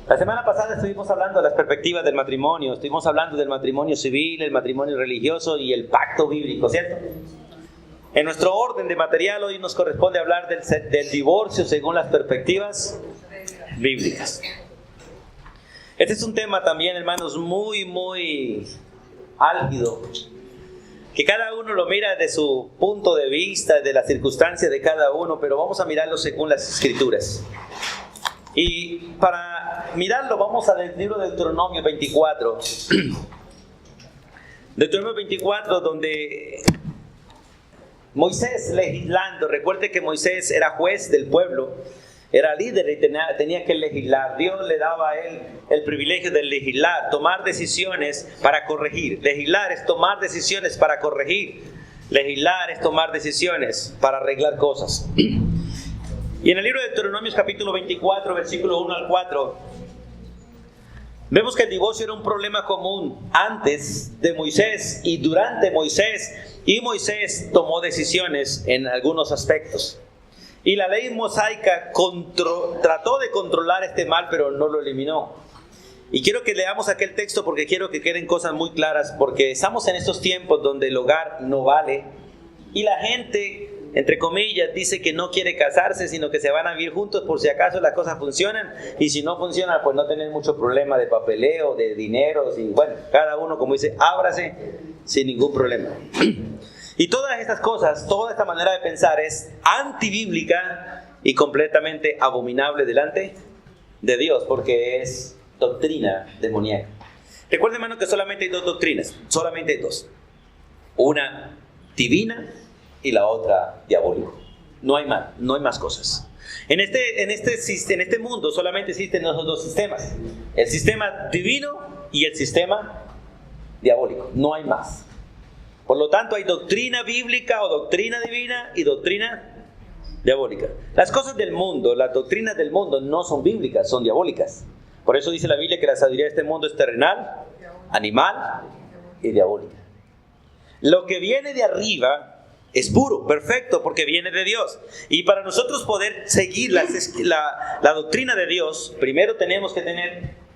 La semana pasada estuvimos hablando de las perspectivas del matrimonio, estuvimos hablando del matrimonio civil, el matrimonio religioso y el pacto bíblico, ¿cierto? En nuestro orden de material hoy nos corresponde hablar del divorcio según las perspectivas bíblicas. Este es un tema también, hermanos, muy álgido, que cada uno lo mira desde su punto de vista, de las circunstancias de cada uno, pero vamos a mirarlo según las Escrituras. Y para mirarlo vamos al libro de Deuteronomio 24. Deuteronomio 24, donde Moisés legislando, recuerde que Moisés era juez del pueblo, era líder y tenía que legislar. Dios le daba a él el privilegio de legislar, tomar decisiones para corregir. Legislar es tomar decisiones para corregir. Legislar es tomar decisiones para arreglar cosas. Y en el libro de Deuteronomios capítulo 24, versículo 1 al 4, vemos que el divorcio era un problema común antes de Moisés y durante Moisés. Y Moisés tomó decisiones en algunos aspectos. Y la ley mosaica trató de controlar este mal, pero no lo eliminó. Y quiero que leamos aquel texto porque quiero que queden cosas muy claras, porque estamos en estos tiempos donde el hogar no vale. Y la gente, entre comillas, dice que no quiere casarse, sino que se van a vivir juntos por si acaso las cosas funcionan. Y si no funcionan, pues no tener mucho problema de papeleo, de dinero. Y bueno, cada uno, como dice, ábrase sin ningún problema. Y todas estas cosas, toda esta manera de pensar es antibíblica y completamente abominable delante de Dios, porque es doctrina demoníaca. Recuerden, hermano, que solamente hay dos doctrinas, solamente hay dos. Una divina y la otra diabólica. No hay más cosas. En este mundo solamente existen esos dos sistemas: el sistema divino y el sistema diabólico. No hay más. Por lo tanto, hay doctrina bíblica o doctrina divina y doctrina diabólica. Las cosas del mundo, las doctrinas del mundo no son bíblicas, son diabólicas. Por eso dice la Biblia que la sabiduría de este mundo es terrenal, animal y diabólica. Lo que viene de arriba es puro, perfecto, porque viene de Dios. Y para nosotros poder seguir la doctrina de Dios, primero tenemos que tener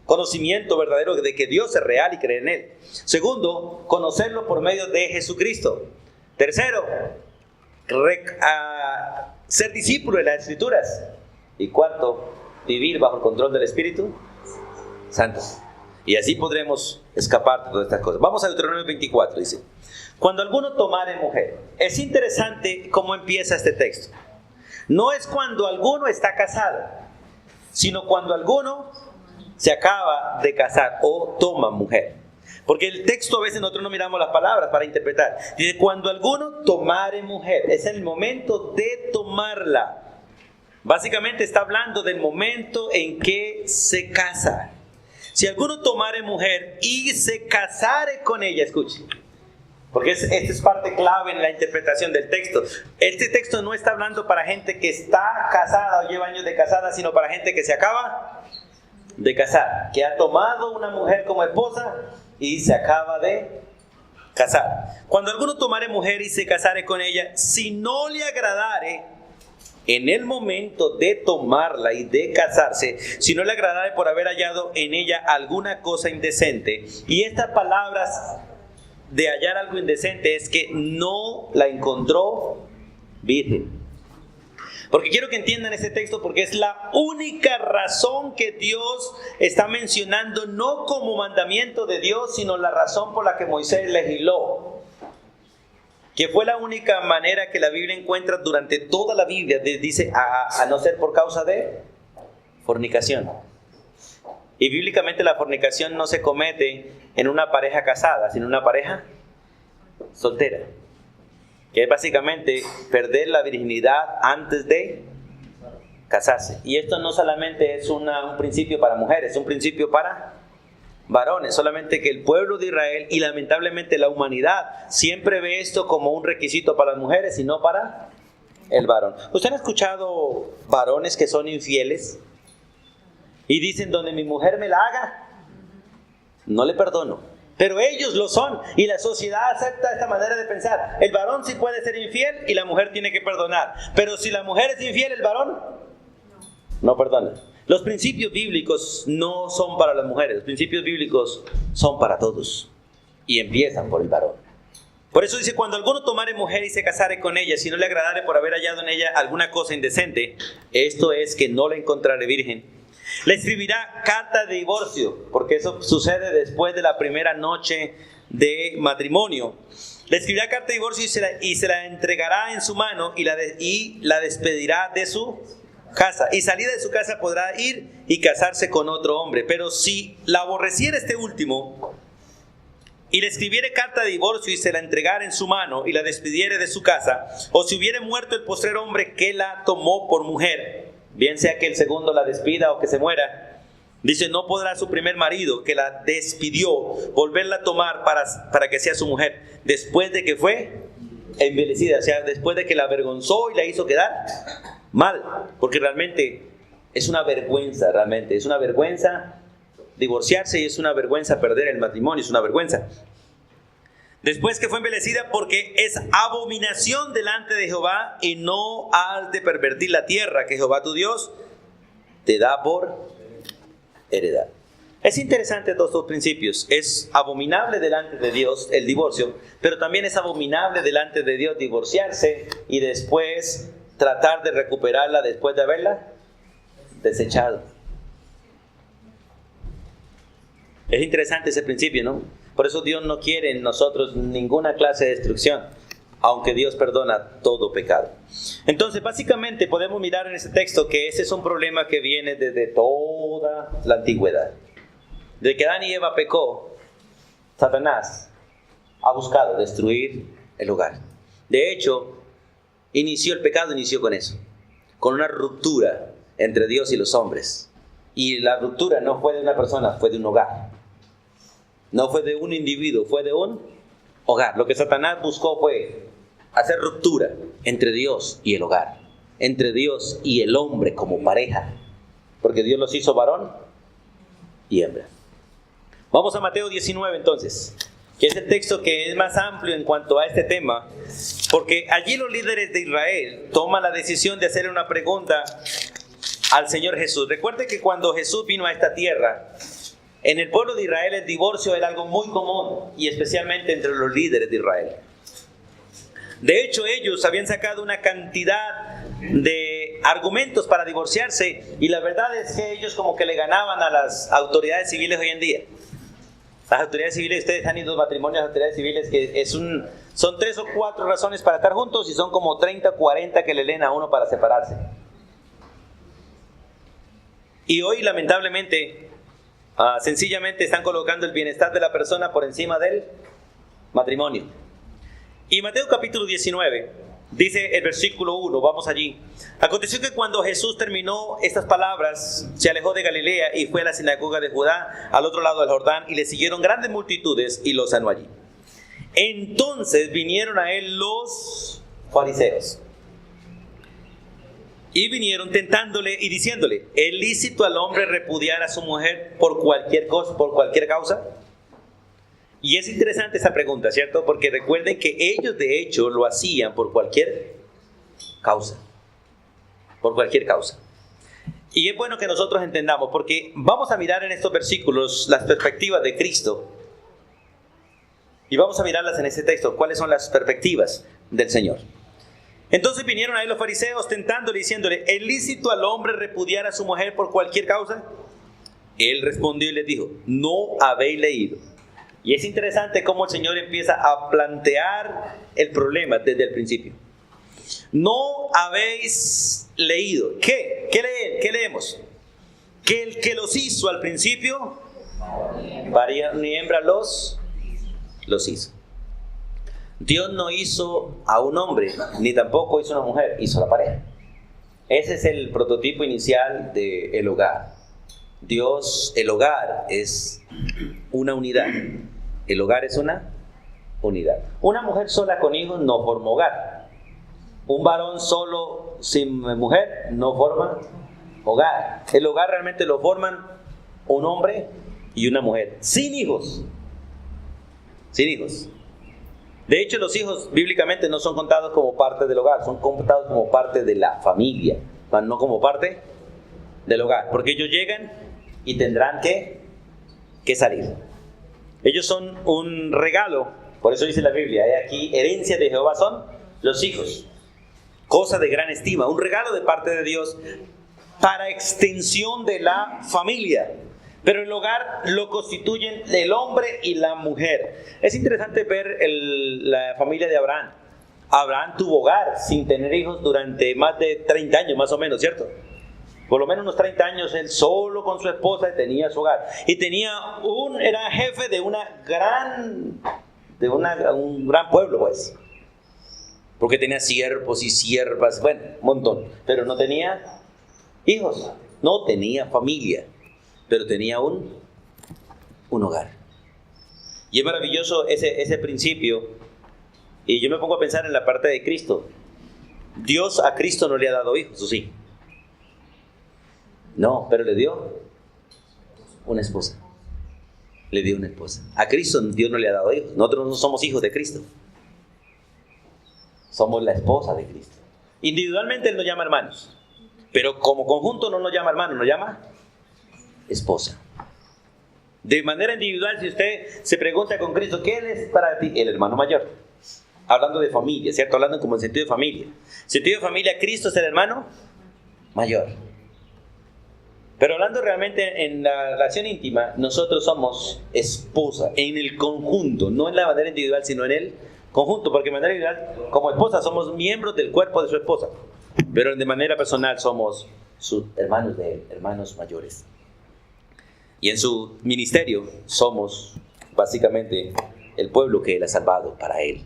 conocimiento verdadero de que Dios es real y creer en Él. Segundo, conocerlo por medio de Jesucristo. Tercero, ser discípulo de las Escrituras. Y cuarto, vivir bajo el control del Espíritu Santo. Y así podremos escapar de todas estas cosas. Vamos a Deuteronomio 24, dice: cuando alguno tomare mujer. Es interesante cómo empieza este texto. No es cuando alguno está casado, sino cuando alguno se acaba de casar o toma mujer. Porque el texto a veces nosotros no miramos las palabras para interpretar. Dice, cuando alguno tomare mujer, es el momento de tomarla. Básicamente está hablando del momento en que se casa. Si alguno tomare mujer y se casare con ella, escuche, porque esta es parte clave en la interpretación del texto. Este texto no está hablando para gente que está casada o lleva años de casada, sino para gente que se acaba de casar, que ha tomado una mujer como esposa y se acaba de casar. Cuando alguno tomare mujer y se casare con ella, si no le agradare en el momento de tomarla y de casarse, si no le agradare por haber hallado en ella alguna cosa indecente, y estas palabras de hallar algo indecente es que no la encontró virgen. Porque quiero que entiendan este texto, porque es la única razón que Dios está mencionando, no como mandamiento de Dios, sino la razón por la que Moisés legisló. Que fue la única manera que la Biblia encuentra durante toda la Biblia, dice, a no ser por causa de fornicación. Y bíblicamente la fornicación no se comete en una pareja casada, sino en una pareja soltera. Que es básicamente perder la virginidad antes de casarse. Y esto no solamente es un principio para mujeres, es un principio para varones. Solamente que el pueblo de Israel y lamentablemente la humanidad siempre ve esto como un requisito para las mujeres y no para el varón. ¿Usted ha escuchado varones que son infieles? Y dicen, donde mi mujer me la haga, no le perdono. Pero ellos lo son, y la sociedad acepta esta manera de pensar. El varón sí puede ser infiel y la mujer tiene que perdonar. Pero si la mujer es infiel, el varón no perdona. Los principios bíblicos no son para las mujeres, los principios bíblicos son para todos y empiezan por el varón. Por eso dice, cuando alguno tomare mujer y se casare con ella, si no le agradare por haber hallado en ella alguna cosa indecente, esto es que no la encontrare virgen, le escribirá carta de divorcio, porque eso sucede después de la primera noche de matrimonio. Le escribirá carta de divorcio y se la entregará en su mano y la despedirá de su casa. Y salida de su casa podrá ir y casarse con otro hombre. Pero si la aborreciera este último y le escribiere carta de divorcio y se la entregara en su mano y la despidiere de su casa, o si hubiere muerto el postrer hombre que la tomó por mujer, bien sea que el segundo la despida o que se muera, dice, no podrá su primer marido que la despidió volverla a tomar para que sea su mujer, después de que fue envilecida, o sea, después de que la avergonzó y la hizo quedar mal, porque realmente es una vergüenza, divorciarse, y es una vergüenza perder el matrimonio, es una vergüenza. Después que fue envilecida, porque es abominación delante de Jehová, y no has de pervertir la tierra que Jehová tu Dios te da por heredad. Es interesante todos estos principios. Es abominable delante de Dios el divorcio, pero también es abominable delante de Dios divorciarse y después tratar de recuperarla después de haberla desechado. Es interesante ese principio, ¿no? Por eso Dios no quiere en nosotros ninguna clase de destrucción, aunque Dios perdona todo pecado. Entonces, básicamente podemos mirar en ese texto que ese es un problema que viene desde toda la antigüedad. Desde que Adán y Eva pecó, Satanás ha buscado destruir el hogar. De hecho, el pecado inició con eso, con una ruptura entre Dios y los hombres. Y la ruptura no fue de una persona, fue de un hogar. No fue de un individuo, fue de un hogar. Lo que Satanás buscó fue hacer ruptura entre Dios y el hogar, entre Dios y el hombre como pareja, porque Dios los hizo varón y hembra. Vamos a Mateo 19 entonces, que es el texto que es más amplio en cuanto a este tema, porque allí los líderes de Israel toman la decisión de hacerle una pregunta al Señor Jesús. Recuerde que cuando Jesús vino a esta tierra, en el pueblo de Israel el divorcio era algo muy común, y especialmente entre los líderes de Israel. De hecho, ellos habían sacado una cantidad de argumentos para divorciarse, y la verdad es que ellos como que le ganaban a las autoridades civiles hoy en día. Las autoridades civiles, ustedes han ido a matrimonios de autoridades civiles que son 3 o 4 razones para estar juntos, y son como 30 o 40 que le leen a uno para separarse. Y hoy, lamentablemente, sencillamente están colocando el bienestar de la persona por encima del matrimonio. Y Mateo capítulo 19, dice el versículo 1, vamos allí. Aconteció que cuando Jesús terminó estas palabras, se alejó de Galilea y fue a la sinagoga de Judá, al otro lado del Jordán, y le siguieron grandes multitudes, y los sanó allí. Entonces vinieron a él los fariseos, y vinieron tentándole y diciéndole, ¿es lícito al hombre repudiar a su mujer por cualquier cosa, por cualquier causa? Y es interesante esa pregunta, ¿cierto? Porque recuerden que ellos de hecho lo hacían por cualquier causa. Por cualquier causa. Y es bueno que nosotros entendamos, porque vamos a mirar en estos versículos las perspectivas de Cristo. Y vamos a mirarlas en este texto, cuáles son las perspectivas del Señor. Entonces vinieron a él los fariseos tentándole, diciéndole, ¿es lícito al hombre repudiar a su mujer por cualquier causa? Él respondió y les dijo, ¿no habéis leído? Y es interesante cómo el Señor empieza a plantear el problema desde el principio. ¿No habéis leído? ¿Qué? ¿Qué leemos? Que el que los hizo al principio, varón ni hembra los hizo. Dios no hizo a un hombre, ni tampoco hizo a una mujer, hizo a la pareja. Ese es el prototipo inicial del hogar. El hogar es una unidad. El hogar es una unidad. Una mujer sola con hijos no forma hogar. Un varón solo sin mujer no forma hogar. El hogar realmente lo forman un hombre y una mujer, sin hijos. Sin hijos. De hecho, los hijos bíblicamente no son contados como parte del hogar, son contados como parte de la familia, no como parte del hogar, porque ellos llegan y tendrán que salir. Ellos son un regalo, por eso dice la Biblia, aquí herencia de Jehová son los hijos, cosa de gran estima, un regalo de parte de Dios para extensión de la familia. Pero el hogar lo constituyen el hombre y la mujer. Es interesante ver la familia de Abraham. Abraham tuvo hogar sin tener hijos durante más de 30 años, más o menos, ¿cierto? Por lo menos unos 30 años él solo con su esposa tenía su hogar. Y era jefe de un gran pueblo, pues. Porque tenía siervos y siervas, bueno, un montón. Pero no tenía hijos, no tenía familia. Pero tenía un hogar. Y es maravilloso ese principio. Y yo me pongo a pensar en la parte de Cristo. Dios a Cristo no le ha dado hijos, ¿o sí? No, pero le dio una esposa. Le dio una esposa. A Cristo Dios no le ha dado hijos. Nosotros no somos hijos de Cristo. Somos la esposa de Cristo. Individualmente Él nos llama hermanos. Pero como conjunto no nos llama hermanos, nos llama esposa. De manera individual, si usted se pregunta con Cristo, ¿qué Él es para ti? El hermano mayor. Hablando de familia, ¿cierto? Hablando como en sentido de familia. Sentido de familia, Cristo es el hermano mayor. Pero hablando realmente en la relación íntima, nosotros somos esposa en el conjunto, no en la manera individual, sino en el conjunto, porque de manera individual, como esposa, somos miembros del cuerpo de su esposa, pero de manera personal somos sus hermanos de él, hermanos mayores. Y en su ministerio somos básicamente el pueblo que él ha salvado para él.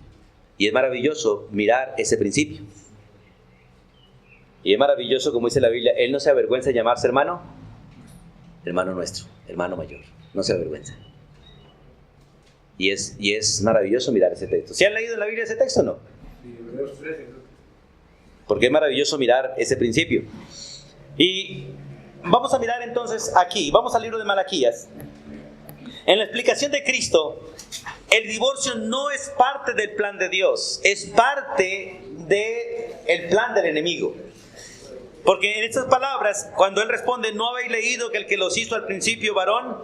Y es maravilloso mirar ese principio. Y es maravilloso, como dice la Biblia, él no se avergüenza de llamarse hermano nuestro, hermano mayor, no se avergüenza. Y es maravilloso mirar ese texto. ¿Sí han leído en la Biblia ese texto o no? Porque es maravilloso mirar ese principio. Y vamos a mirar entonces aquí, vamos al libro de Malaquías. En la explicación de Cristo, el divorcio no es parte del plan de Dios, es parte del plan del enemigo. Porque en estas palabras, cuando él responde, ¿no habéis leído que el que los hizo al principio varón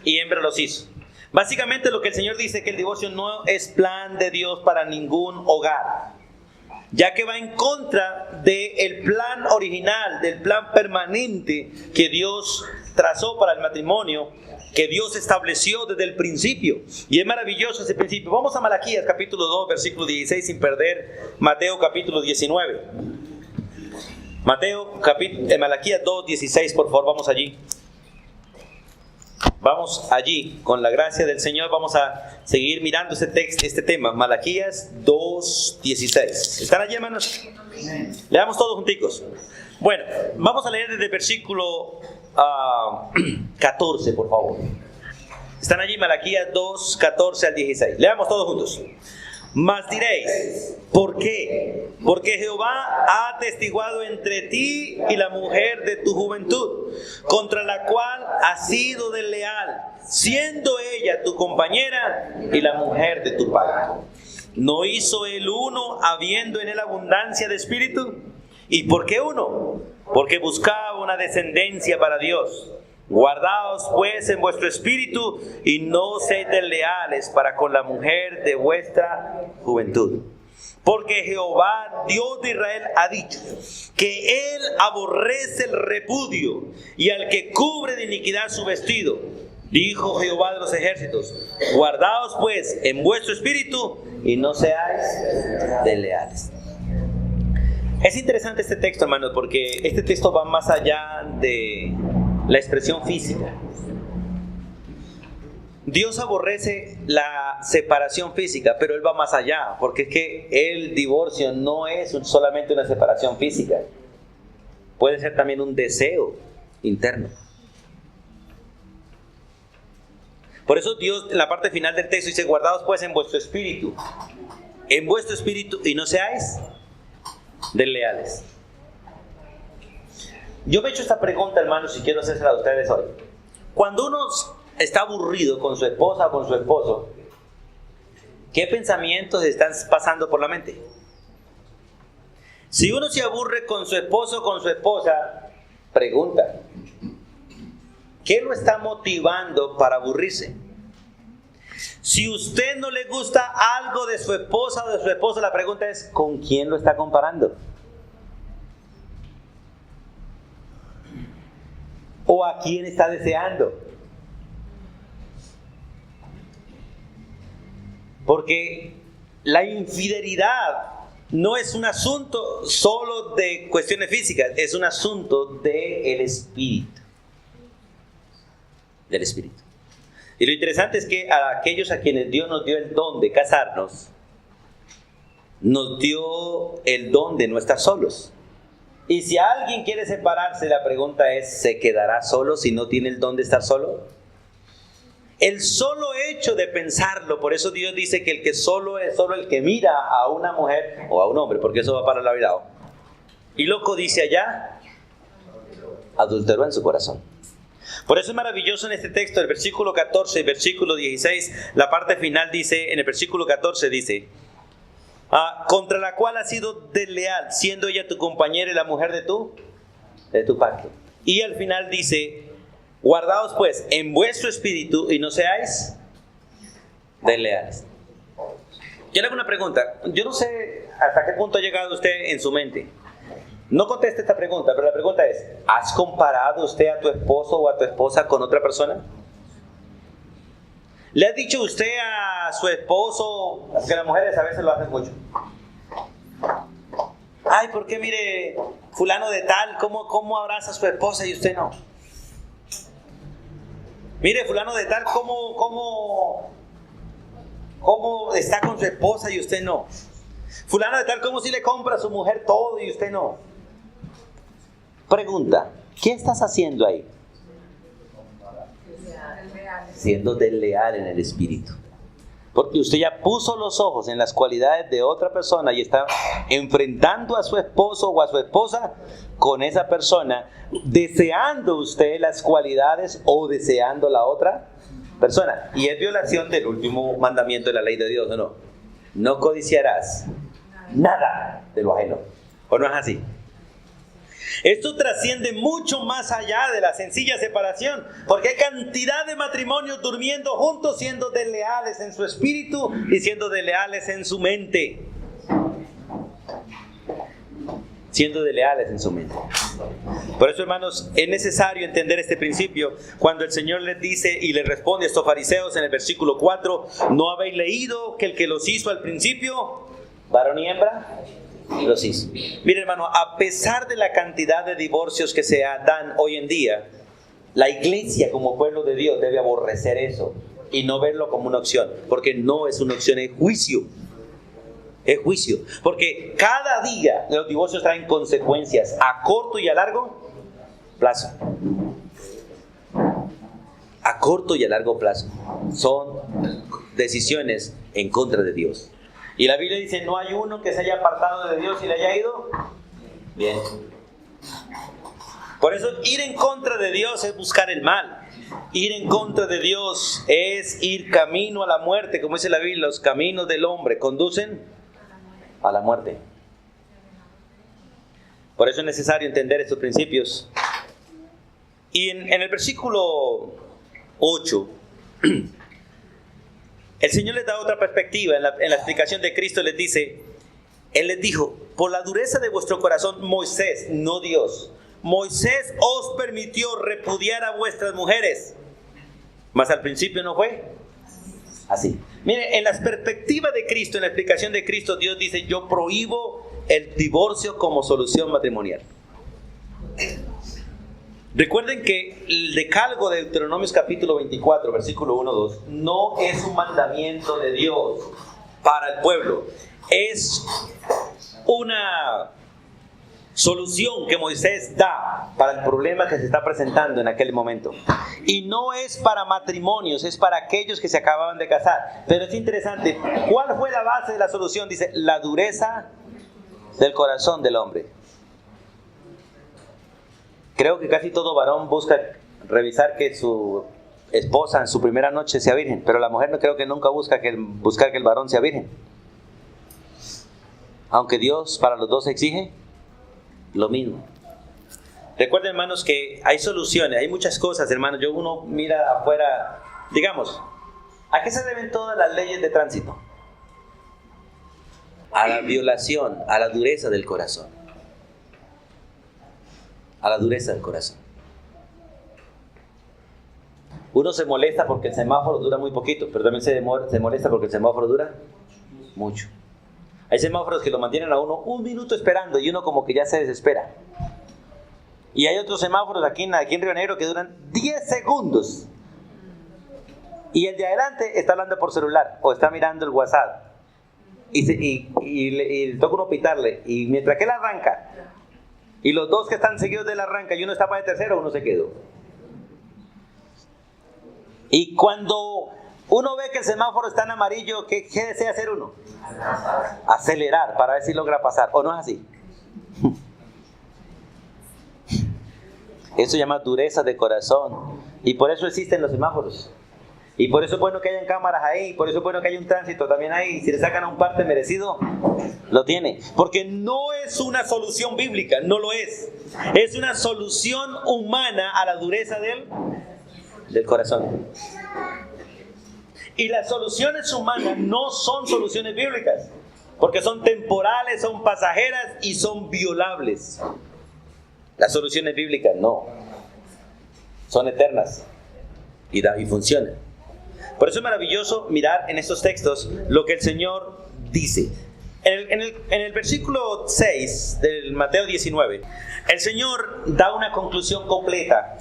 y hembra los hizo? Básicamente lo que el Señor dice es que el divorcio no es plan de Dios para ningún hogar, ya que va en contra del plan original, del plan permanente que Dios trazó para el matrimonio, que Dios estableció desde el principio. Y es maravilloso ese principio. Vamos a Malaquías capítulo 2, versículo 16, sin perder Mateo capítulo 19. Malaquías 2, 16, por favor, vamos allí. Vamos allí, con la gracia del Señor, vamos a seguir mirando este tema. Malaquías 2, 16. ¿Están allí, hermanos? Leamos todos junticos. Bueno, vamos a leer desde el versículo 14, por favor. Están allí, Malaquías 2, 14 al 16. Leamos todos juntos. Mas diréis, ¿por qué? Porque Jehová ha atestiguado entre ti y la mujer de tu juventud, contra la cual has sido desleal, siendo ella tu compañera y la mujer de tu pacto. ¿No hizo el uno habiendo en él abundancia de espíritu? ¿Y por qué uno? Porque buscaba una descendencia para Dios. Guardaos pues en vuestro espíritu y no sed desleales para con la mujer de vuestra juventud. Porque Jehová, Dios de Israel, ha dicho que Él aborrece el repudio y al que cubre de iniquidad su vestido. Dijo Jehová de los ejércitos, guardaos pues en vuestro espíritu y no seáis desleales. Es interesante este texto, hermanos, porque este texto va más allá de la expresión física. Dios aborrece la separación física, pero Él va más allá, porque es que el divorcio no es solamente una separación física, puede ser también un deseo interno. Por eso Dios en la parte final del texto dice, guardaos pues en vuestro espíritu y no seáis desleales. Yo me he hecho esta pregunta, hermanos, y quiero hacérsela a ustedes hoy. Cuando uno está aburrido con su esposa o con su esposo, ¿qué pensamientos están pasando por la mente? Si uno se aburre con su esposo o con su esposa, Pregunta. ¿Qué lo está motivando para aburrirse? Si usted no le gusta algo de su esposa o de su esposo, la pregunta es, ¿con quién lo está comparando? ¿O a quién está deseando? Porque la infidelidad no es un asunto solo de cuestiones físicas, es un asunto del espíritu. Del espíritu. Y lo interesante es que a aquellos a quienes Dios nos dio el don de casarnos, nos dio el don de no estar solos. Y si alguien quiere separarse, la pregunta es, ¿se quedará solo si no tiene el don de estar solo? El solo hecho de pensarlo, por eso Dios dice que el que solo es solo el que mira a una mujer o a un hombre, porque eso va para el lado. Y loco dice allá, adulteró en su corazón. Por eso es maravilloso en este texto, el versículo 14 y versículo 16, la parte final dice, en el versículo 14 dice, contra la cual has sido desleal, siendo ella tu compañera y la mujer de tu pacto. Y al final dice, guardaos pues en vuestro espíritu y no seáis desleales. Yo le hago una pregunta, yo no sé hasta qué punto ha llegado usted en su mente. No conteste esta pregunta, pero la pregunta es, ¿has comparado usted a tu esposo o a tu esposa con otra persona? ¿Le ha dicho usted a su esposo, que las mujeres a veces lo hacen mucho? Ay, ¿por qué mire fulano de tal, cómo abraza a su esposa y usted no? Mire fulano de tal, cómo está con su esposa y usted no? Fulano de tal, ¿cómo si le compra a su mujer todo y usted no? Pregunta, ¿qué estás haciendo ahí? Siendo desleal en el espíritu. Porque usted ya puso los ojos en las cualidades de otra persona y está enfrentando a su esposo o a su esposa con esa persona, deseando usted las cualidades o deseando la otra persona. Y es violación del último mandamiento de la ley de Dios, ¿o no? No codiciarás nada de lo ajeno. ¿O no es así? Esto trasciende mucho más allá de la sencilla separación, porque hay cantidad de matrimonios durmiendo juntos, siendo desleales en su espíritu y siendo desleales en su mente. Siendo desleales en su mente. Por eso, hermanos, es necesario entender este principio. Cuando el Señor les dice y les responde a estos fariseos en el versículo 4, ¿no habéis leído que el que los hizo al principio, varón y hembra, los hizo? Mire, hermano, a pesar de la cantidad de divorcios que se dan hoy en día, la iglesia como pueblo de Dios debe aborrecer eso y no verlo como una opción, porque no es una opción, es juicio. Es juicio, porque cada día los divorcios traen consecuencias a corto y a largo plazo. A corto y a largo plazo. Son decisiones en contra de Dios. Y la Biblia dice, no hay uno que se haya apartado de Dios y le haya ido bien. Por eso ir en contra de Dios es buscar el mal. Ir en contra de Dios es ir camino a la muerte. Como dice la Biblia, los caminos del hombre conducen a la muerte. Por eso es necesario entender estos principios. Y en el versículo 8, el Señor les da otra perspectiva. En la explicación de Cristo les dice, Él les dijo, por la dureza de vuestro corazón, Moisés, no Dios, Moisés os permitió repudiar a vuestras mujeres, mas al principio no fue así. Mire, en la perspectiva de Cristo, en la explicación de Cristo, Dios dice, yo prohíbo el divorcio como solución matrimonial. Recuerden que el decálogo de Deuteronomios capítulo 24, versículo 1-2, no es un mandamiento de Dios para el pueblo. Es una solución que Moisés da para el problema que se está presentando en aquel momento. Y no es para matrimonios, es para aquellos que se acababan de casar. Pero es interesante, ¿cuál fue la base de la solución? Dice, la dureza del corazón del hombre. Creo que casi todo varón busca revisar que su esposa en su primera noche sea virgen, pero la mujer no creo que nunca buscar que el varón sea virgen. Aunque Dios para los dos exige lo mismo. Recuerden, hermanos, que hay soluciones, hay muchas cosas, hermanos. Uno mira afuera, digamos, ¿a qué se deben todas las leyes de tránsito? A la violación, a la dureza del corazón. A la dureza del corazón. Uno se molesta porque el semáforo dura muy poquito, pero también se molesta porque el semáforo dura mucho. Hay semáforos que lo mantienen a uno un minuto esperando y uno como que ya se desespera. Y hay otros semáforos aquí en Río Negro que duran 10 segundos. Y el de adelante está hablando por celular o está mirando el WhatsApp. Y le toca uno pitarle. Y mientras que él arranca, y los dos que están seguidos de él arranca y uno está para de tercero, uno se quedó. Y cuando uno ve que el semáforo está en amarillo, ¿qué desea hacer uno? Acelerar para ver si logra pasar. ¿O no es así? Eso se llama dureza de corazón. Y por eso existen los semáforos. Y por eso es bueno que hayan cámaras ahí. Por eso es bueno que haya un tránsito también ahí. Si le sacan a un parte merecido, lo tiene. Porque no es una solución bíblica, no lo es. Es una solución humana a la dureza del corazón. Y las soluciones humanas no son soluciones bíblicas. Porque son temporales, son pasajeras y son violables. Las soluciones bíblicas no. Son eternas y funcionan. Por eso es maravilloso mirar en estos textos lo que el Señor dice. En el versículo 6 del Mateo 19, el Señor da una conclusión completa.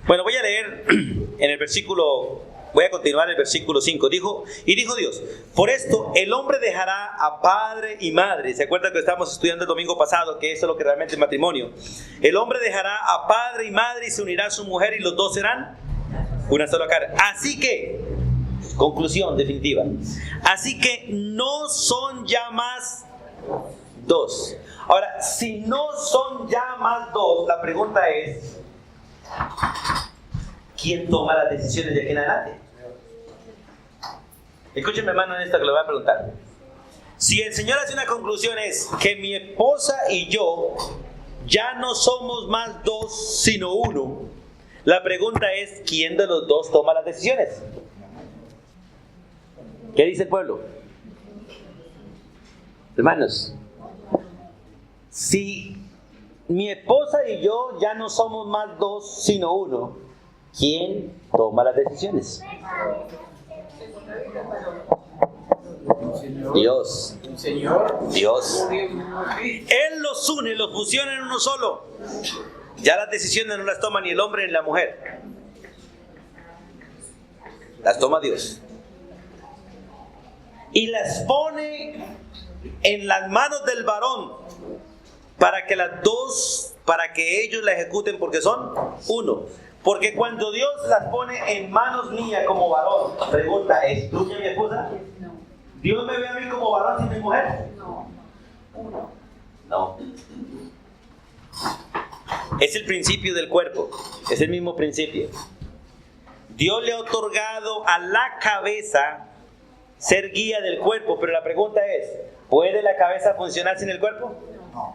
Bueno, voy a leer en el versículo, voy a continuar el versículo 5. Dijo Dios: por esto el hombre dejará a padre y madre. ¿Se acuerdan que estamos estudiando el domingo pasado que eso es lo que realmente es matrimonio? El hombre dejará a padre y madre y se unirá a su mujer y los dos serán una sola carne. Así que, conclusión definitiva, así que no son ya más dos. Ahora, si no son ya más dos, la pregunta es: ¿quién toma las decisiones de aquí en adelante? Escúchenme, hermano, en esto que le voy a preguntar. Si el Señor hace una conclusión, es que mi esposa y yo ya no somos más dos, sino uno. La pregunta es: ¿quién de los dos toma las decisiones? ¿Qué dice el pueblo? Hermanos, si mi esposa y yo ya no somos más dos, sino uno, ¿quién toma las decisiones? Dios. Dios. Él los une, los fusiona en uno solo. Ya las decisiones no las toma ni el hombre ni la mujer. Las toma Dios. Y las pone en las manos del varón para que ellos la ejecuten, porque son uno. Porque cuando Dios las pone en manos mías como varón, pregunta: ¿es tuya mi esposa? No. ¿Dios me ve a mí como varón sin mi mujer? No. Es el principio del cuerpo, es el mismo principio. Dios le ha otorgado a la cabeza ser guía del cuerpo, pero la pregunta es: ¿puede la cabeza funcionar sin el cuerpo? No.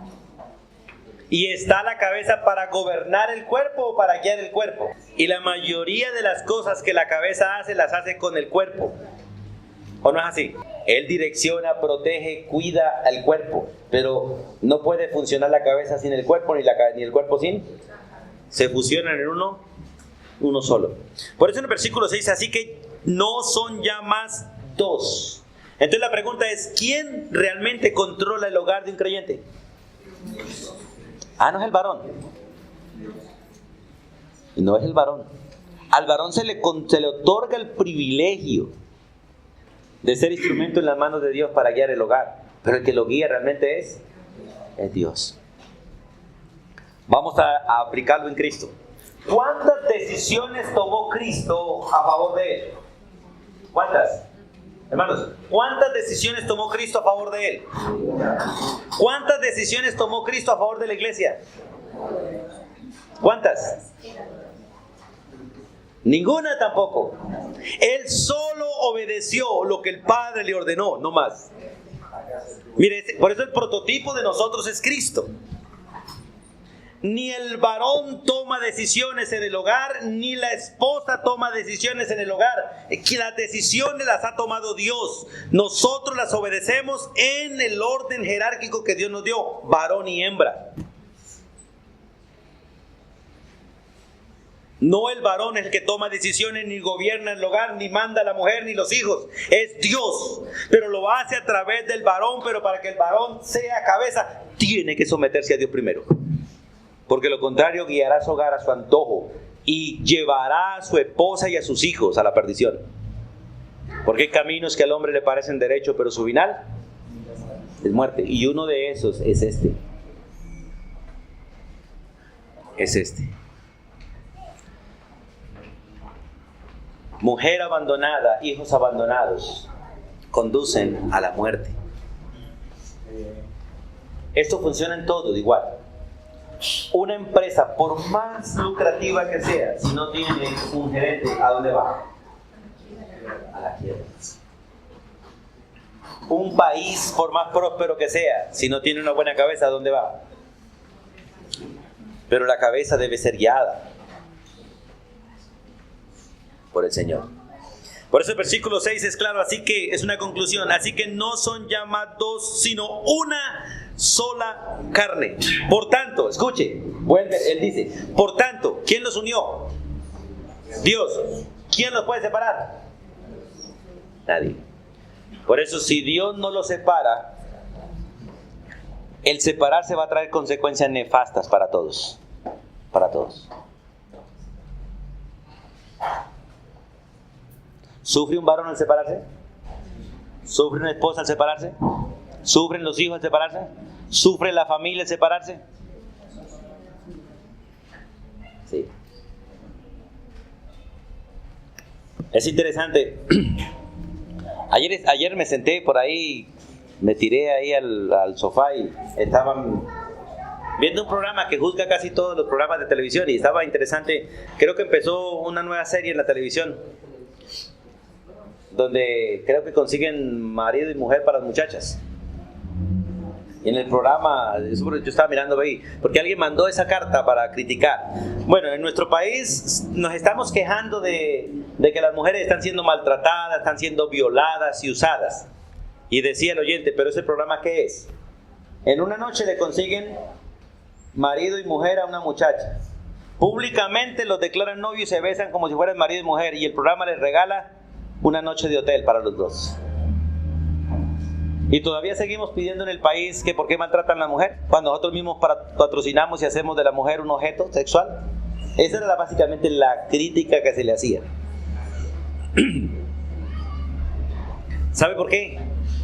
¿Y está la cabeza para gobernar el cuerpo o para guiar el cuerpo? Y la mayoría de las cosas que la cabeza hace, las hace con el cuerpo. ¿O no es así? Él direcciona, protege, cuida al cuerpo, pero no puede funcionar la cabeza sin el cuerpo, ni el cuerpo sin. Se fusionan en uno solo. Por eso en el versículo 6 dice: así que no son ya más dos. Entonces la pregunta es: ¿quién realmente controla el hogar de un creyente? No es el varón. No es el varón. Al varón se le otorga el privilegio de ser instrumento en las manos de Dios para guiar el hogar. Pero el que lo guía realmente es Dios. Vamos a aplicarlo en Cristo. ¿Cuántas decisiones tomó Cristo a favor de Él? ¿Cuántas? Hermanos, ¿cuántas decisiones tomó Cristo a favor de Él? ¿Cuántas decisiones tomó Cristo a favor de la iglesia? ¿Cuántas? Ninguna tampoco. Él solo obedeció lo que el Padre le ordenó, no más. Mire, por eso el prototipo de nosotros es Cristo. Ni el varón toma decisiones en el hogar, ni la esposa toma decisiones en el hogar. Que las decisiones las ha tomado Dios. Nosotros las obedecemos en el orden jerárquico que Dios nos dio, varón y hembra. No el varón es el que toma decisiones, ni gobierna el hogar, ni manda a la mujer, ni los hijos. Es Dios. Pero lo hace a través del varón. Pero para que el varón sea cabeza, tiene que someterse a Dios primero. Porque lo contrario guiará su hogar a su antojo y llevará a su esposa y a sus hijos a la perdición. Porque hay caminos que al hombre le parecen derecho, pero su final es muerte. Y uno de esos es este. Es este. Mujer abandonada, hijos abandonados, conducen a la muerte. Esto funciona en todo igual. Una empresa, por más lucrativa que sea, si no tiene un gerente, ¿a dónde va? A la quiebra. Un país, por más próspero que sea, si no tiene una buena cabeza, ¿a dónde va? Pero la cabeza debe ser guiada por el Señor. Por eso el versículo 6 es claro, así que es una conclusión. Así que no son ya más dos, sino una sola carne. Por tanto, escuche, él dice, por tanto, ¿quién los unió? Dios. ¿Quién los puede separar? Nadie. Por eso, si Dios no los separa, el separarse va a traer consecuencias nefastas para todos. Para todos. ¿Sufre un varón al separarse? ¿Sufre una esposa al separarse? ¿Sufren los hijos al separarse? ¿Sufre la familia al separarse? Sí. Es interesante. Ayer me senté por ahí, me tiré ahí al sofá y estaban viendo un programa que juzga casi todos los programas de televisión y estaba interesante. Creo que empezó una nueva serie en la televisión donde creo que consiguen marido y mujer para las muchachas. Y en el programa, yo estaba mirando ahí, porque alguien mandó esa carta para criticar. Bueno, en nuestro país nos estamos quejando de que las mujeres están siendo maltratadas, están siendo violadas y usadas. Y decía el oyente, ¿pero ese programa qué es? En una noche le consiguen marido y mujer a una muchacha. Públicamente los declaran novios y se besan como si fueran marido y mujer. Y el programa les regala una noche de hotel para los dos. Y todavía seguimos pidiendo en el país que por qué maltratan a la mujer, cuando nosotros mismos patrocinamos y hacemos de la mujer un objeto sexual. Esa era básicamente la crítica que se le hacía. ¿Sabe por qué?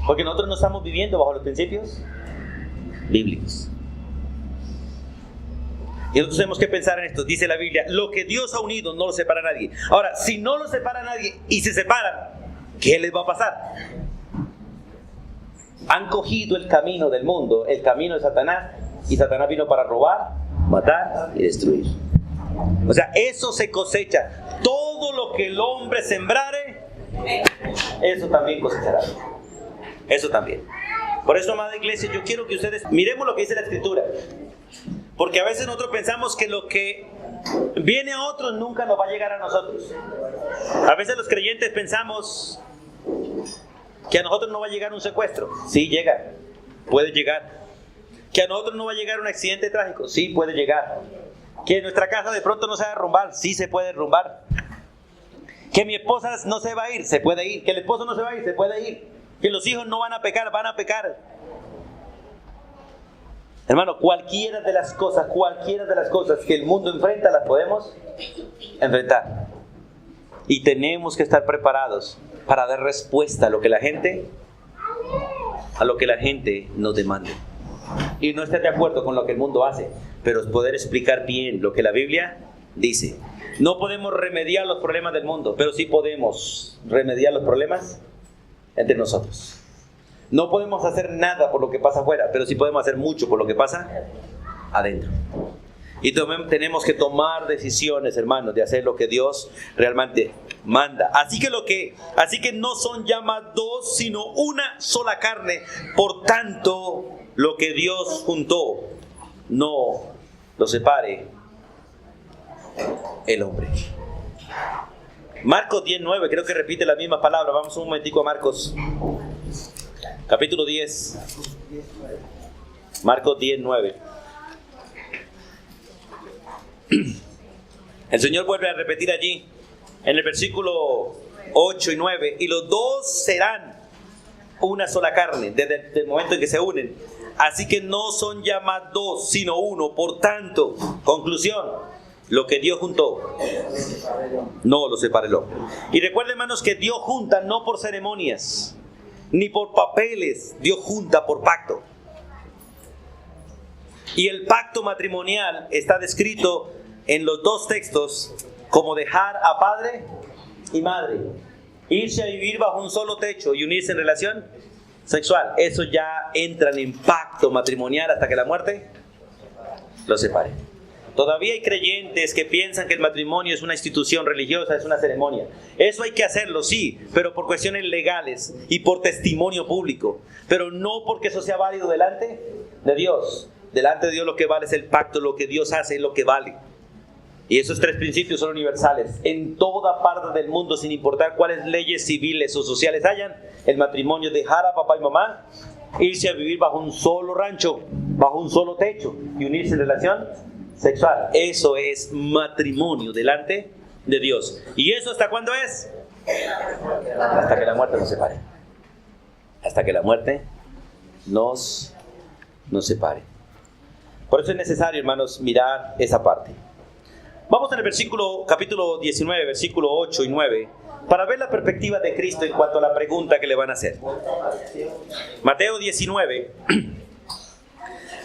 Porque nosotros no estamos viviendo bajo los principios bíblicos. Y nosotros tenemos que pensar en esto. Dice la Biblia, lo que Dios ha unido no lo separa nadie. Ahora, si no lo separa nadie y se separan, ¿qué les va a pasar? Han cogido el camino del mundo, el camino de Satanás, y Satanás vino para robar, matar y destruir. O sea, eso se cosecha. Todo lo que el hombre sembrare, eso también cosechará. Eso también. Por eso, amada iglesia, yo quiero que ustedes miremos lo que dice la Escritura. Porque a veces nosotros pensamos que lo que viene a otros nunca nos va a llegar a nosotros. A veces los creyentes pensamos que a nosotros no va a llegar un secuestro. Sí, llega. Puede llegar. Que a nosotros no va a llegar un accidente trágico. Sí, puede llegar. Que nuestra casa de pronto no se va a derrumbar. Sí, se puede derrumbar. Que mi esposa no se va a ir. Se puede ir. Que el esposo no se va a ir. Se puede ir. Que los hijos no van a pecar. Van a pecar. Hermano, cualquiera de las cosas que el mundo enfrenta, las podemos enfrentar. Y tenemos que estar preparados para dar respuesta a lo que la gente nos demande. Y no estar de acuerdo con lo que el mundo hace, pero poder explicar bien lo que la Biblia dice. No podemos remediar los problemas del mundo, pero sí podemos remediar los problemas entre nosotros. No podemos hacer nada por lo que pasa afuera, pero sí podemos hacer mucho por lo que pasa adentro. Y tenemos que tomar decisiones, hermanos, de hacer lo que Dios realmente manda. Así que no son ya más dos, sino una sola carne. Por tanto, lo que Dios juntó, no lo separe el hombre. Marcos 10:9, creo que repite la misma palabra. Vamos un momentico a Marcos, capítulo 10. Marcos 10:9. El Señor vuelve a repetir allí, en el versículo 8 y 9, y los dos serán una sola carne, desde el momento en que se unen. Así que no son ya más dos, sino uno. Por tanto, conclusión, lo que Dios juntó, no lo separe el hombre. Y recuerden, hermanos, que Dios junta no por ceremonias, ni por papeles. Dios junta por pacto. Y el pacto matrimonial está descrito en los dos textos como dejar a padre y madre, irse a vivir bajo un solo techo y unirse en relación sexual. Eso ya entra en pacto matrimonial hasta que la muerte lo separe. Todavía hay creyentes que piensan que el matrimonio es una institución religiosa, es una ceremonia. Eso hay que hacerlo, sí, pero por cuestiones legales y por testimonio público. Pero no porque eso sea válido delante de Dios. Delante de Dios lo que vale es el pacto, lo que Dios hace es lo que vale. Y esos tres principios son universales. En toda parte del mundo, sin importar cuáles leyes civiles o sociales hayan, el matrimonio es dejar a papá y mamá, irse a vivir bajo un solo rancho, bajo un solo techo y unirse en relación sexual. Eso es matrimonio delante de Dios. ¿Y eso hasta cuándo es? Hasta que la muerte nos separe. Hasta que la muerte nos separe. Por eso es necesario, hermanos, mirar esa parte. Vamos en el capítulo 19, versículo 8 y 9, para ver la perspectiva de Cristo en cuanto a la pregunta que le van a hacer. Mateo 19,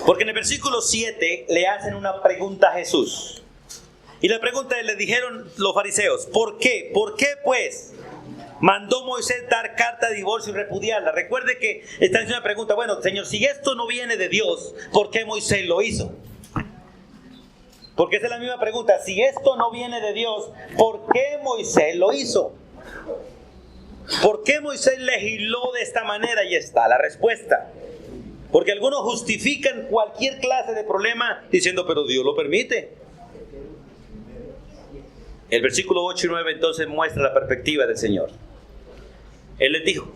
porque en el versículo 7 le hacen una pregunta a Jesús. Y la pregunta le dijeron los fariseos, ¿por qué? ¿Por qué pues mandó Moisés dar carta de divorcio y repudiarla? Recuerde que está haciendo una pregunta, bueno, Señor, si esto no viene de Dios, ¿por qué Moisés lo hizo? Porque esa es la misma pregunta. Si esto no viene de Dios, ¿por qué Moisés lo hizo? ¿Por qué Moisés legisló de esta manera? Y está la respuesta. Porque algunos justifican cualquier clase de problema diciendo, pero Dios lo permite. El versículo 8 y 9 entonces muestra la perspectiva del Señor. Él les dijo,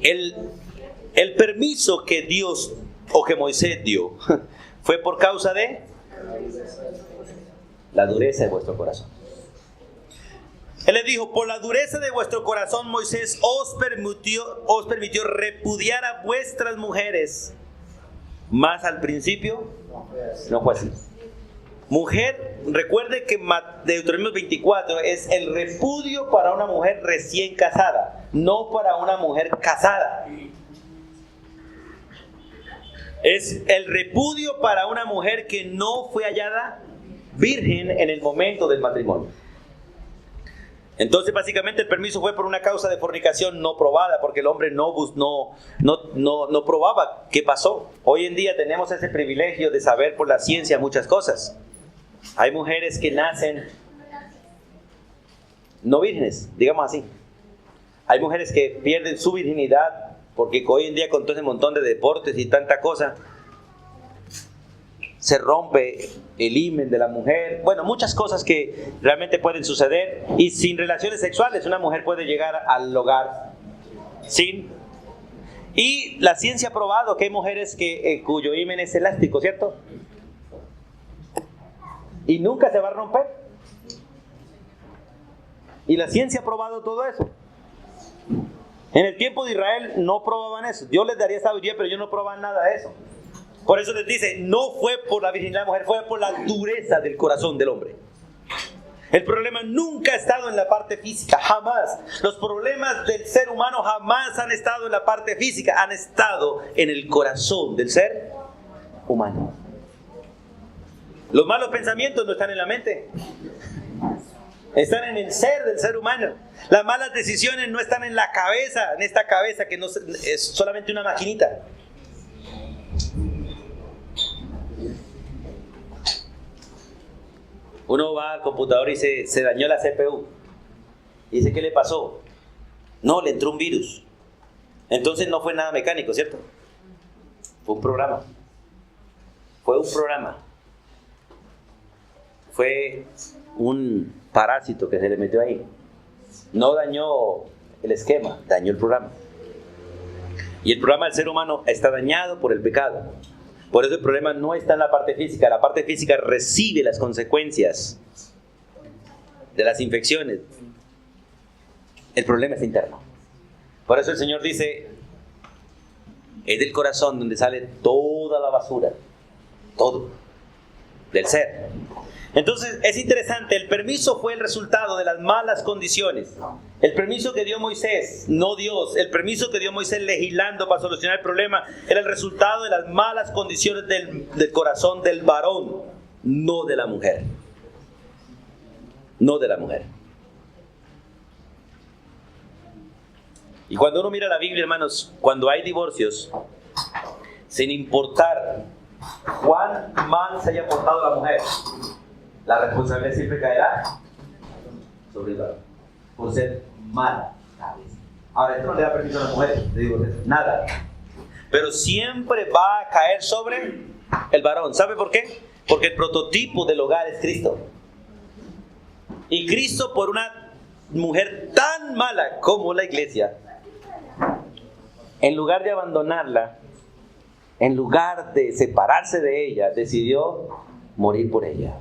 el permiso que Dios o que Moisés dio fue por causa de la dureza de vuestro corazón. Él les dijo, por la dureza de vuestro corazón Moisés os permitió repudiar a vuestras mujeres. Mas al principio no fue así. Mujer, recuerde que Deuteronomio 24 es el repudio para una mujer recién casada, no para una mujer casada. Es el repudio para una mujer que no fue hallada virgen en el momento del matrimonio. Entonces básicamente el permiso fue por una causa de fornicación no probada, porque el hombre no probaba qué pasó. Hoy en día tenemos ese privilegio de saber por la ciencia muchas cosas. Hay mujeres que nacen no vírgenes, digamos así. Hay mujeres que pierden su virginidad porque hoy en día con todo ese montón de deportes y tanta cosa se rompe el himen de la mujer. Bueno, muchas cosas que realmente pueden suceder. Y sin relaciones sexuales una mujer puede llegar al hogar sin. Y la ciencia ha probado que hay mujeres cuyo himen es elástico, ¿cierto? Y nunca se va a romper. Y la ciencia ha probado todo eso. En el tiempo de Israel no probaban eso. Dios les daría sabiduría, pero ellos no probaban nada de eso. Por eso les dice, no fue por la virginidad de la mujer, fue por la dureza del corazón del hombre. El problema nunca ha estado en la parte física, jamás. Los problemas del ser humano jamás han estado en la parte física, han estado en el corazón del ser humano. Los malos pensamientos no están en la mente, están en el ser del ser humano. Las malas decisiones no están en la cabeza, en esta cabeza que no es solamente una maquinita. Uno va al computador y se dañó la CPU. Y dice, ¿qué le pasó? No, le entró un virus. Entonces no fue nada mecánico, ¿cierto? Fue un programa. fue un programa. Fue un parásito que se le metió ahí. No dañó el esquema, dañó el programa. Y el programa del ser humano está dañado por el pecado. Por eso el problema no está en la parte física. La parte física recibe las consecuencias de las infecciones. El problema es interno. Por eso el Señor dice, es del corazón donde sale toda la basura. Todo. Del ser. Entonces es interesante, el permiso fue el resultado de las malas condiciones. El permiso que dio Moisés, no Dios, el permiso que dio Moisés legislando para solucionar el problema era el resultado de las malas condiciones del corazón del varón, no de la mujer. No de la mujer. Y cuando uno mira la Biblia, hermanos, cuando hay divorcios, sin importar cuán mal se haya portado la mujer, la responsabilidad siempre caerá sobre el varón, por ser mala. Ahora, esto no le da permiso a la mujer, le digo, nada. Pero siempre va a caer sobre el varón. ¿Sabe por qué? Porque el prototipo del hogar es Cristo. Y Cristo, por una mujer tan mala como la iglesia, en lugar de abandonarla, en lugar de separarse de ella, decidió morir por ella.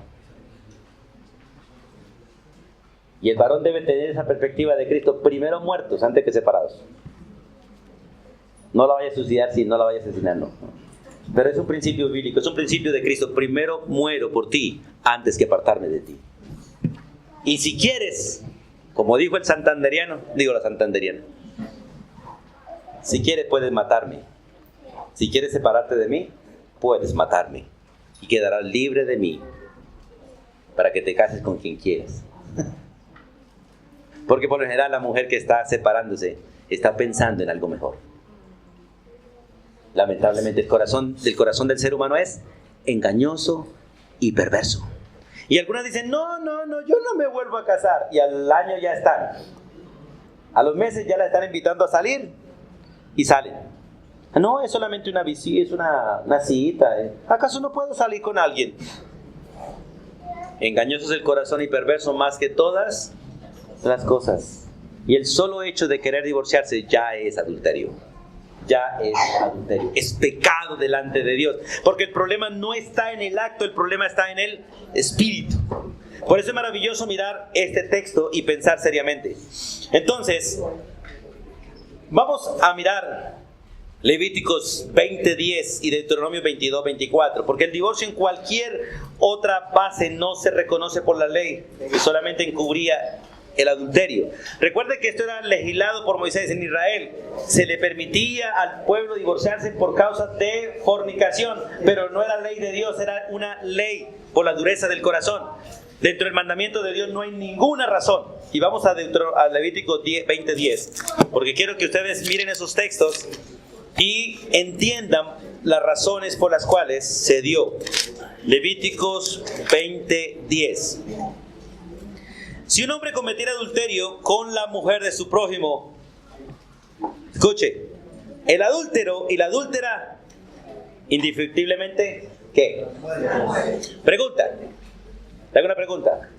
Y el varón debe tener esa perspectiva de Cristo, primero muertos antes que separados. No la vaya a suicidar, sí, no la vaya a asesinar, no. Pero es un principio bíblico, es un principio de Cristo. Primero muero por ti antes que apartarme de ti. Y si quieres, como dijo el santanderiano, la santanderiana, si quieres puedes matarme. Si quieres separarte de mí, puedes matarme. Y quedarás libre de mí para que te cases con quien quieras. Porque por lo general la mujer que está separándose está pensando en algo mejor. Lamentablemente el corazón del ser humano es engañoso y perverso. Y algunas dicen, no, yo no me vuelvo a casar. Y al año ya están. A los meses ya la están invitando a salir y salen. No, es solamente una visita, es una cita. ¿Acaso no puedo salir con alguien? Engañoso es el corazón y perverso más que todas las cosas. Y el solo hecho de querer divorciarse ya es adulterio. Ya es adulterio. Es pecado delante de Dios. Porque el problema no está en el acto, el problema está en el espíritu. Por eso es maravilloso mirar este texto y pensar seriamente. Entonces, vamos a mirar Levíticos 20:10 y Deuteronomio 22:24, porque el divorcio en cualquier otra base no se reconoce por la ley, que solamente encubría el adulterio. Recuerde que esto era legislado por Moisés en Israel. Se le permitía al pueblo divorciarse por causa de fornicación, pero no era ley de Dios, era una ley por la dureza del corazón. Dentro del mandamiento de Dios no hay ninguna razón. Y vamos a Levítico 20:10, porque quiero que ustedes miren esos textos y entiendan las razones por las cuales se dio. Levíticos 20:10. Si un hombre cometiera adulterio con la mujer de su prójimo, escuche, el adúltero y la adúltera, indefectiblemente, ¿qué? Pregunta. Le hago una pregunta.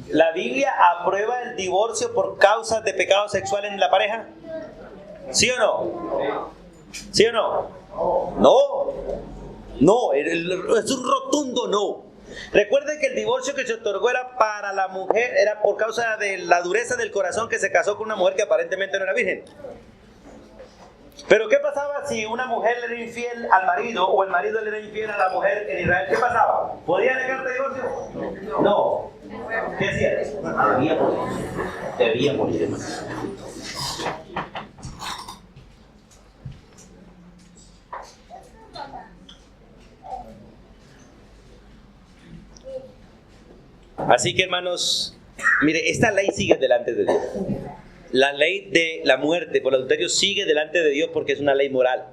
¿La Biblia aprueba el divorcio por causas de pecado sexual en la pareja? ¿Sí o no? ¿Sí o no? No. No, es un rotundo no. Recuerden que el divorcio que se otorgó era para la mujer, era por causa de la dureza del corazón que se casó con una mujer que aparentemente no era virgen. Pero ¿qué pasaba si una mujer le era infiel al marido o el marido le era infiel a la mujer en Israel? ¿Qué pasaba? ¿Podía negarte divorcio? No. ¿Qué hacía? Debía morir. Debía morir, hermano. Así que, hermanos, mire, esta ley sigue delante de Dios. La ley de la muerte por adulterio sigue delante de Dios porque es una ley moral.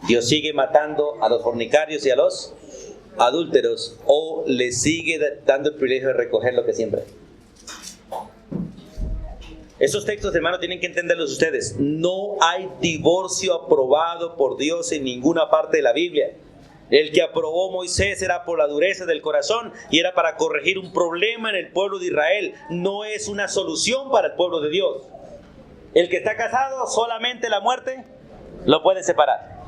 Dios sigue matando a los fornicarios y a los adúlteros, o le sigue dando el privilegio de recoger lo que siembra. Esos textos, hermanos, tienen que entenderlos ustedes. No hay divorcio aprobado por Dios en ninguna parte de la Biblia. El que aprobó Moisés era por la dureza del corazón y era para corregir un problema en el pueblo de Israel. No es una solución para el pueblo de Dios. El que está casado, solamente la muerte lo puede separar.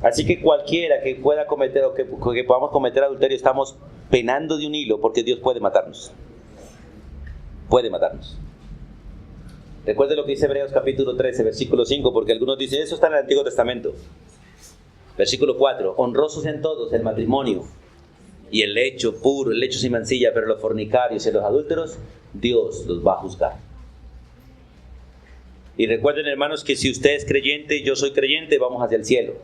Así que cualquiera que pueda cometer o que podamos cometer adulterio, estamos penando de un hilo, porque Dios puede matarnos. Puede matarnos. Recuerde lo que dice Hebreos capítulo 13, versículo 5, porque algunos dicen, eso está en el Antiguo Testamento. Versículo 4, honrosos en todos el matrimonio y el lecho puro, el lecho sin mancilla, pero los fornicarios y los adúlteros, Dios los va a juzgar. Y recuerden, hermanos, que si usted es creyente y yo soy creyente, vamos hacia el cielo.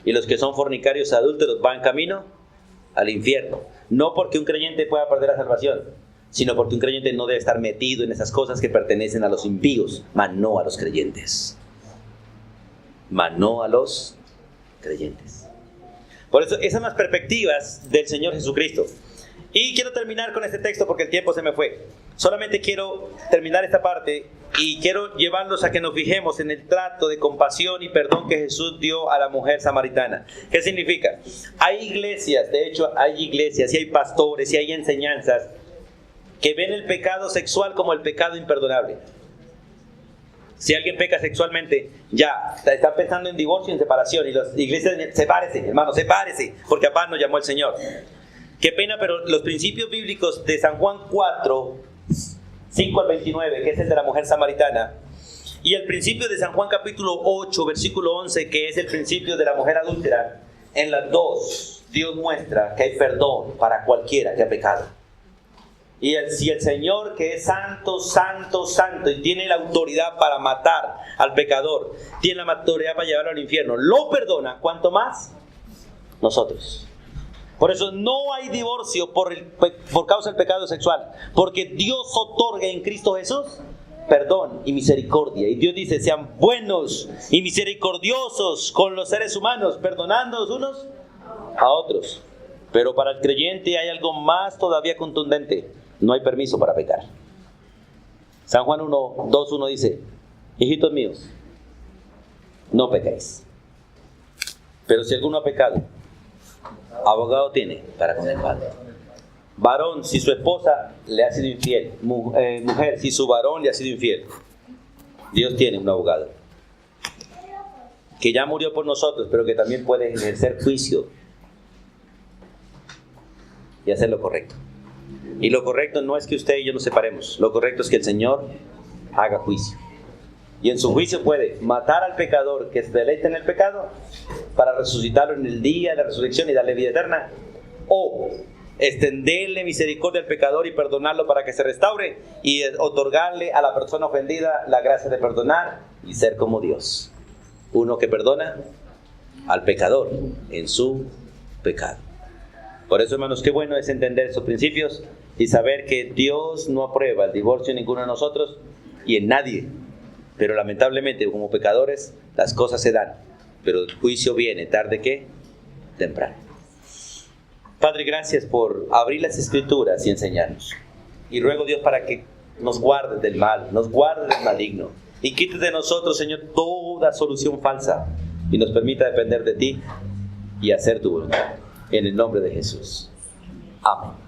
Y los que son fornicarios y adúlteros van camino al infierno. No porque un creyente pueda perder la salvación, sino porque un creyente no debe estar metido en esas cosas que pertenecen a los impíos, mas no a los creyentes. Mas no a los creyentes. Por eso, esas son las perspectivas del Señor Jesucristo. Y quiero terminar con este texto porque el tiempo se me fue. Solamente quiero terminar esta parte y quiero llevarlos a que nos fijemos en el trato de compasión y perdón que Jesús dio a la mujer samaritana. ¿Qué significa? Hay iglesias, de hecho hay iglesias y hay pastores y hay enseñanzas que ven el pecado sexual como el pecado imperdonable. Si alguien peca sexualmente, ya están pensando en divorcio y en separación. Y las iglesias dicen, sepárese, hermano, sepárese, porque a paz nos llamó el Señor. Qué pena, pero los principios bíblicos de San Juan 4, 5 al 29, que es el de la mujer samaritana, y el principio de San Juan capítulo 8, versículo 11, que es el principio de la mujer adúltera, en las dos Dios muestra que hay perdón para cualquiera que ha pecado. Y si el Señor, que es santo, santo, santo, y tiene la autoridad para matar al pecador, tiene la autoridad para llevarlo al infierno, lo perdona, ¿cuánto más? Nosotros. Por eso no hay divorcio por causa del pecado sexual, porque Dios otorga en Cristo Jesús perdón y misericordia. Y Dios dice, sean buenos y misericordiosos con los seres humanos, perdonándonos unos a otros. Pero para el creyente hay algo más todavía contundente. No hay permiso para pecar. San Juan 2:1 dice, hijitos míos, no pecáis. Pero si alguno ha pecado, abogado tiene para con el Padre. Varón, si su esposa le ha sido infiel, mujer, si su varón le ha sido infiel, Dios tiene un abogado que ya murió por nosotros, pero que también puede ejercer juicio y hacer lo correcto. Y lo correcto no es que usted y yo nos separemos, lo correcto es que el Señor haga juicio. Y en su juicio puede matar al pecador que se deleita en el pecado para resucitarlo en el día de la resurrección y darle vida eterna, o extenderle misericordia al pecador y perdonarlo para que se restaure y otorgarle a la persona ofendida la gracia de perdonar y ser como Dios, uno que perdona al pecador en su pecado. Por eso, hermanos, qué bueno es entender esos principios y saber que Dios no aprueba el divorcio en ninguno de nosotros y en nadie. Pero lamentablemente, como pecadores, las cosas se dan. Pero el juicio viene, tarde que temprano. Padre, gracias por abrir las Escrituras y enseñarnos. Y ruego, Dios, para que nos guardes del mal, nos guardes del maligno. Y quites de nosotros, Señor, toda solución falsa. Y nos permita depender de ti y hacer tu voluntad. En el nombre de Jesús. Amén.